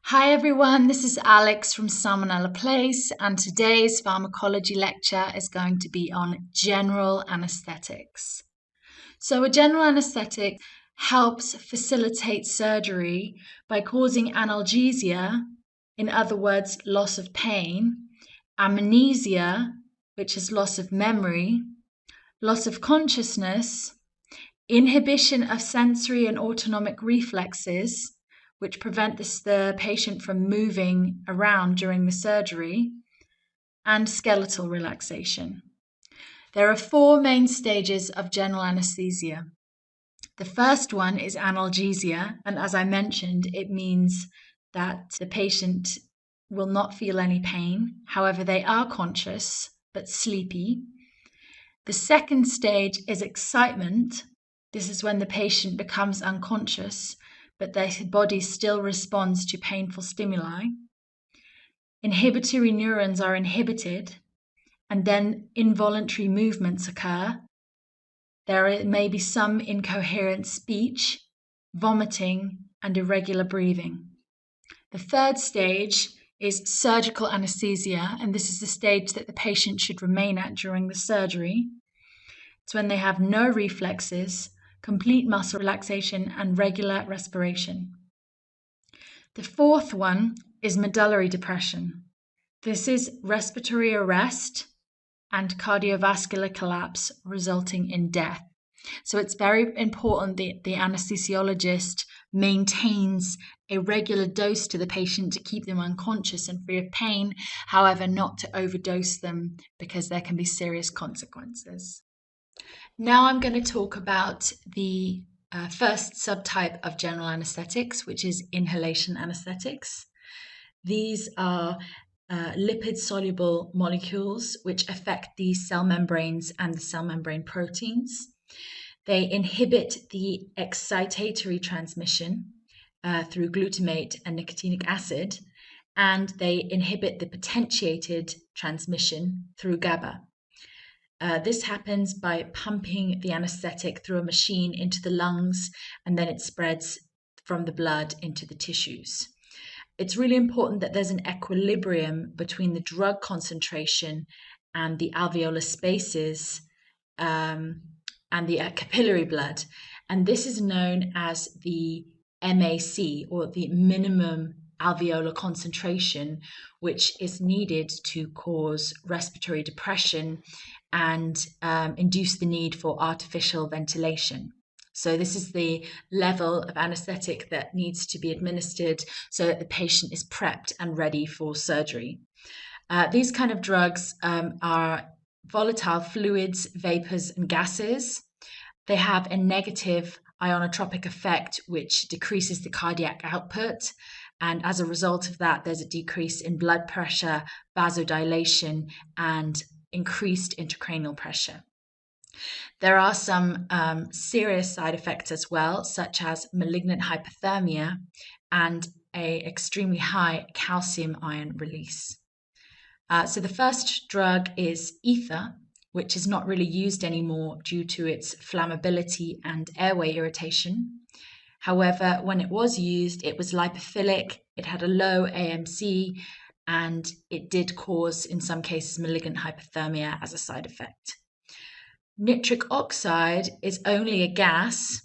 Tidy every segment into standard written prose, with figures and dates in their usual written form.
Hi everyone, this is Alex from Salmonella Place, and today's pharmacology lecture is going to be on general anaesthetics. So, a general anaesthetic helps facilitate surgery by causing analgesia, in other words, loss of pain, amnesia, which is loss of memory, loss of consciousness, inhibition of sensory and autonomic reflexes, which prevent the patient from moving around during the surgery, and skeletal relaxation. There are four main stages of general anesthesia. The first one is analgesia, and as I mentioned, it means that the patient will not feel any pain. However, they are conscious but sleepy. The second stage is excitement. This is when the patient becomes unconscious, but their body still responds to painful stimuli. Inhibitory neurons are inhibited, and then involuntary movements occur. There may be some incoherent speech, vomiting, and irregular breathing. The third stage is surgical anesthesia, and this is the stage that the patient should remain at during the surgery. It's when they have no reflexes, complete muscle relaxation, and regular respiration. The fourth one is medullary depression. This is respiratory arrest and cardiovascular collapse resulting in death. So it's very important that the anesthesiologist maintains a regular dose to the patient to keep them unconscious and free of pain, however, not to overdose them because there can be serious consequences. Now I'm going to talk about the first subtype of general anesthetics, which is inhalation anesthetics. These are lipid-soluble molecules which affect the cell membranes and the cell membrane proteins. They inhibit the excitatory transmission through glutamate and nicotinic acid, and they inhibit the potentiated transmission through GABA. This happens by pumping the anesthetic through a machine into the lungs, and then it spreads from the blood into the tissues. It's really important that there's an equilibrium between the drug concentration and the alveolar spaces and the capillary blood. And this is known as the MAC, or the minimum alveolar concentration, which is needed to cause respiratory depression and induce the need for artificial ventilation. So this is the level of anesthetic that needs to be administered so that the patient is prepped and ready for surgery. These kind of drugs are volatile fluids, vapors, and gases. They have a negative ionotropic effect, which decreases the cardiac output. And as a result of that, there's a decrease in blood pressure, vasodilation, and increased intracranial pressure. There are some serious side effects as well, such as malignant hypothermia and an extremely high calcium ion release. So the first drug is ether, which is not really used anymore due to its flammability and airway irritation. However, when it was used, it was lipophilic, it had a low AMC, and it did cause, in some cases, malignant hypothermia as a side effect. Nitric oxide is only a gas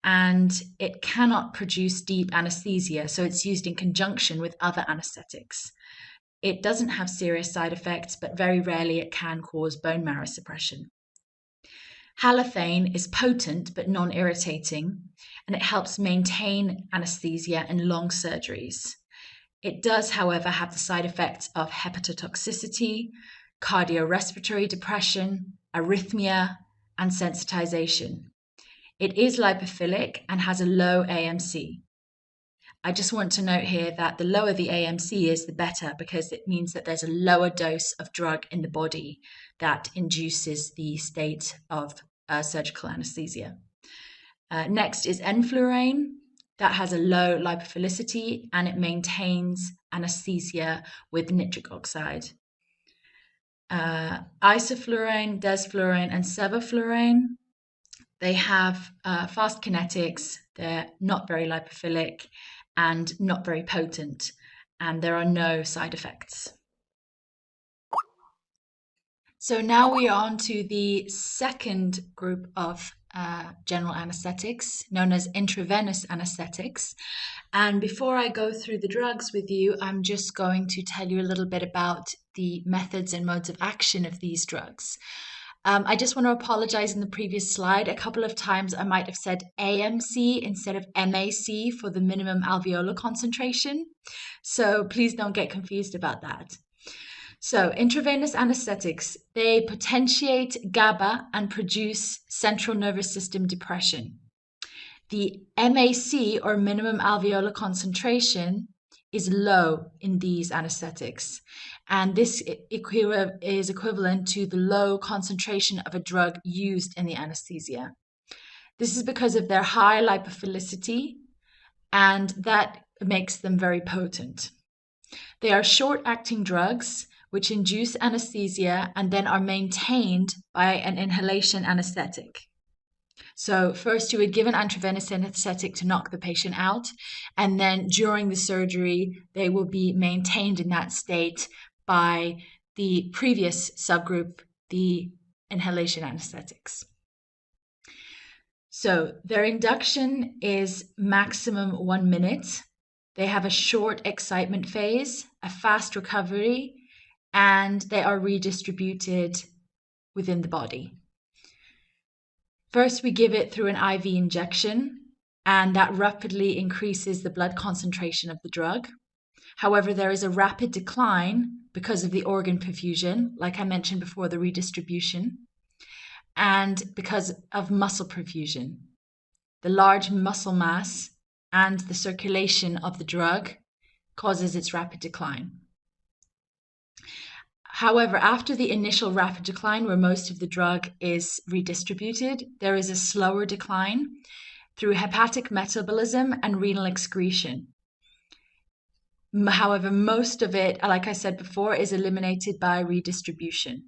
and it cannot produce deep anesthesia, so it's used in conjunction with other anesthetics. It doesn't have serious side effects, but very rarely it can cause bone marrow suppression. Halothane is potent but non-irritating, and it helps maintain anesthesia in long surgeries. It does, however, have the side effects of hepatotoxicity, cardiorespiratory depression, arrhythmia, and sensitization. It is lipophilic and has a low AMC. I just want to note here that the lower the AMC is, the better, because it means that there's a lower dose of drug in the body that induces the state of surgical anesthesia. Next is enflurane. That has a low lipophilicity and it maintains anesthesia with nitric oxide. Isoflurane, desflurane, and sevoflurane, they have fast kinetics, they're not very lipophilic and not very potent. and there are no side effects. So now we are on to the second group of general anesthetics, known as intravenous anesthetics. And before I go through the drugs with you, I'm just going to tell you a little bit about the methods and modes of action of these drugs. I just want to apologize in the previous slide. A couple of times I might have said AMC instead of MAC for the minimum alveolar concentration. So please don't get confused about that. So intravenous anesthetics, they potentiate GABA and produce central nervous system depression. The MAC, or minimum alveolar concentration, is low in these anesthetics, and this is equivalent to the low concentration of a drug used in the anesthesia. This is because of their high lipophilicity, and that makes them very potent. They are short-acting drugs which induce anesthesia and then are maintained by an inhalation anesthetic. So first you would give an intravenous anesthetic to knock the patient out, and then during the surgery they will be maintained in that state by the previous subgroup, the inhalation anesthetics. So their induction is maximum 1 minute. They have a short excitement phase, a fast recovery, and they are redistributed within the body. First, we give it through an IV injection, and that rapidly increases the blood concentration of the drug. However, there is a rapid decline because of the organ perfusion, like I mentioned before, the redistribution, and because of muscle perfusion. The large muscle mass and the circulation of the drug causes its rapid decline. However, after the initial rapid decline, where most of the drug is redistributed, there is a slower decline through hepatic metabolism and renal excretion. However, most of it, like I said before, is eliminated by redistribution,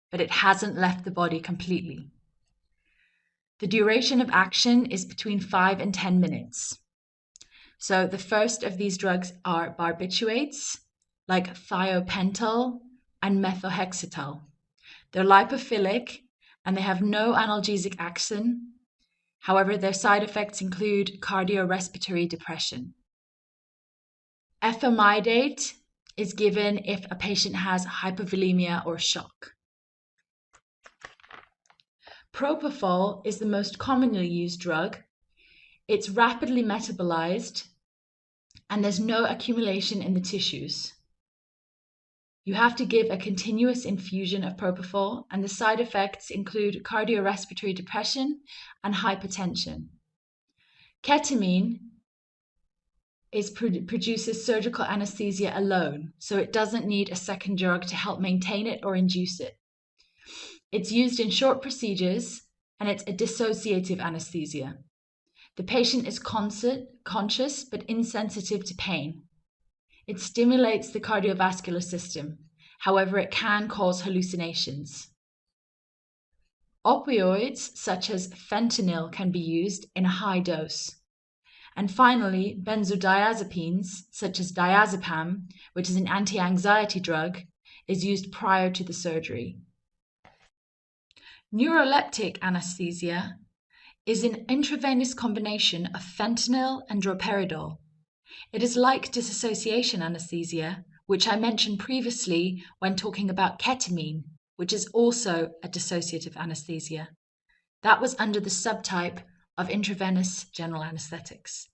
but it hasn't left the body completely. The duration of action is between 5 and 10 minutes. So the first of these drugs are barbiturates, like thiopental and methohexital. They're lipophilic and they have no analgesic action. However, their side effects include cardiorespiratory depression. Ethomidate is given if a patient has hypovolemia or shock. Propofol is the most commonly used drug. It's rapidly metabolized and there's no accumulation in the tissues. You have to give a continuous infusion of propofol, and the side effects include cardiorespiratory depression and hypertension. Ketamine produces surgical anesthesia alone, so it doesn't need a second drug to help maintain it or induce it. It's used in short procedures, and it's a dissociative anesthesia. The patient is conscious but insensitive to pain. It stimulates the cardiovascular system. However, it can cause hallucinations. Opioids, such as fentanyl, can be used in a high dose. And finally, benzodiazepines, such as diazepam, which is an anti-anxiety drug, is used prior to the surgery. Neuroleptic anesthesia is an intravenous combination of fentanyl and droperidol. It is like dissociation anesthesia, which I mentioned previously when talking about ketamine, which is also a dissociative anesthesia. That was under the subtype of intravenous general anesthetics.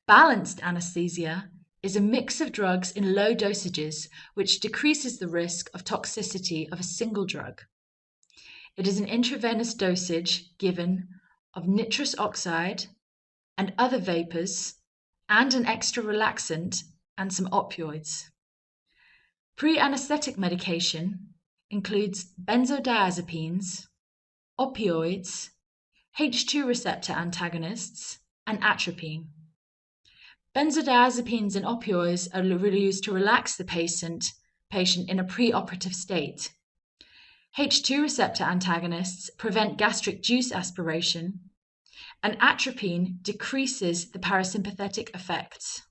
Balanced anesthesia is a mix of drugs in low dosages, which decreases the risk of toxicity of a single drug. It is an intravenous dosage given of nitrous oxide and other vapors, and an extra relaxant and some opioids. Pre-anesthetic medication includes benzodiazepines, opioids, H2 receptor antagonists, and atropine. Benzodiazepines and opioids are used to relax the patient in a preoperative state. H2 receptor antagonists prevent gastric juice aspiration, and atropine decreases the parasympathetic effects.